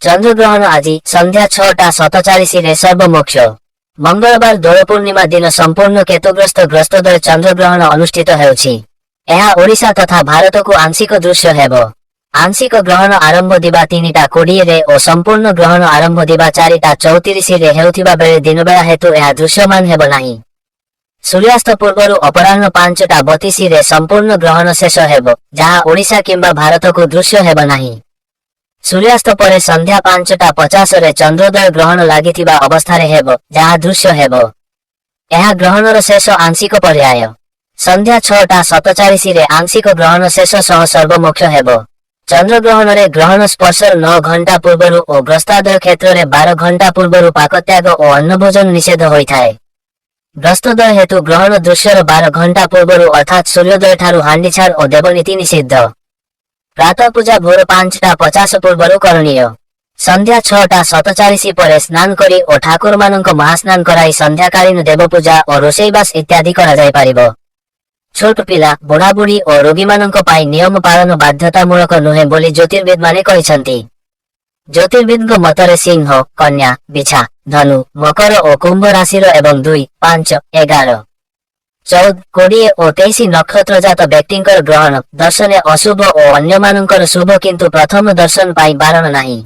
ଚନ୍ଦ୍ରଗ୍ରହଣ ଆଜି ସନ୍ଧ୍ୟା 6:47 ସର୍ବମୋକ୍ଷ। ମଙ୍ଗଳବାର ଦୋଳ ପୂର୍ଣ୍ଣିମା ଦିନ ସମ୍ପୂର୍ଣ୍ଣ କେତୁଗ୍ରସ୍ତ ଗ୍ରସ୍ତୋଦୟ ଚନ୍ଦ୍ରଗ୍ରହଣ ଅନୁଷ୍ଠିତ ହେଉଛି। ଏହା ଓଡ଼ିଶା ତଥା ଭାରତକୁ ଆଂଶିକ ଦୃଶ୍ୟ ହେବ। ଆଂଶିକ ଗ୍ରହଣ ଆରମ୍ଭ ଦିବା 3:20 ଓ ସମ୍ପୂର୍ଣ୍ଣ ଗ୍ରହଣ ଆରମ୍ଭ ଦିବା 4:34 ହେଉଥିବା ବେଳେ ଦିନବେଳା ହେତୁ ଏହା ଦୃଶ୍ୟମାନ ହେବ ନାହିଁ। ସୂର୍ଯ୍ୟାସ୍ତ ପୂର୍ବରୁ ଅପରାହ୍ନ 5:32 ସମ୍ପୂର୍ଣ୍ଣ ଗ୍ରହଣ ଶେଷ ହେବ, ଯାହା ଓଡ଼ିଶା କିମ୍ବା ଭାରତକୁ ଦୃଶ୍ୟ ହେବ ନାହିଁ। ସୂର୍ଯ୍ୟାସ୍ତ ପରେ ସନ୍ଧ୍ୟା 5:50 ଚନ୍ଦ୍ରୋଦୟ ଗ୍ରହଣ ଲାଗିଥିବା ଅବସ୍ଥାରେ ହେବ, ଯାହା ଦୃଶ୍ୟ ହେବ। ଏହା ଗ୍ରହଣର ଶେଷ ଆଂଶିକ ପର୍ଯ୍ୟାୟ। ସନ୍ଧ୍ୟା 6:47 ଆଂଶିକ ଗ୍ରହଣ ଶେଷ ସହ ସର୍ବମୋକ୍ଷ ହେବ। ଚନ୍ଦ୍ରଗ୍ରହଣରେ ଗ୍ରହଣ ସ୍ପର୍ଶର 9 ଘଣ୍ଟା ପୂର୍ବରୁ ଓ ଗ୍ରସ୍ତାଦୟ କ୍ଷେତ୍ରରେ 12 ଘଣ୍ଟା ପୂର୍ବରୁ ପାକତ୍ୟାଗ ଓ ଅନ୍ନଭୋଜନ ନିଷେଧ ହୋଇଥାଏ। ଗ୍ରସ୍ତୋଦୟ ହେତୁ ଗ୍ରହଣ ଦୃଶ୍ୟର 12 ଘଣ୍ଟା ପୂର୍ବରୁ ଅର୍ଥାତ୍ ସୂର୍ଯ୍ୟୋଦୟ ଠାରୁ ହାଣ୍ଡିଛାଡ଼ ଓ ଦେବନୀତି ନିଷିଦ୍ଧ। ପ୍ରାତଃ ପୂଜା ଭୋର 5:50 ପୂର୍ବରୁ କରଣୀୟ। ସନ୍ଧ୍ୟା 6:47 ପରେ ସ୍ନାନ କରି ଓ ଠାକୁରମାନଙ୍କ ମହାସ୍ନାନ କରାଇ ସନ୍ଧ୍ୟାକାଳୀନ ଦେବପୂଜା ଓ ରୋଷେଇବାସ ଇତ୍ୟାଦି କରାଯାଇପାରିବ। ଛୋଟ ପିଲା, ବୁଢ଼ାବୁଢ଼ୀ ଓ ରୋଗୀମାନଙ୍କ ପାଇଁ ନିୟମ ପାଳନ ବାଧ୍ୟତାମୂଳକ ନୁହେଁ ବୋଲି ଜ୍ୟୋତିର୍ବିଦମାନେ କହିଛନ୍ତି। ଜ୍ୟୋତିର୍ବିଦଙ୍କ ମତରେ ସିଂହ, କନ୍ୟା, ବିଛା, ଧନୁ, ମକର ଓ କୁମ୍ଭ ରାଶିର ଏବଂ 2, 5, 11, 14, 20 ଓ 23 ନକ୍ଷତ୍ରଜାତ ବ୍ୟକ୍ତିଙ୍କର ଗ୍ରହଣ ଦର୍ଶନେ ଅଶୁଭ ଓ ଅନ୍ୟମାନଙ୍କର ଶୁଭ, କିନ୍ତୁ ପ୍ରଥମ ଦର୍ଶନ ପାଇଁ ବାରଣ ନାହିଁ।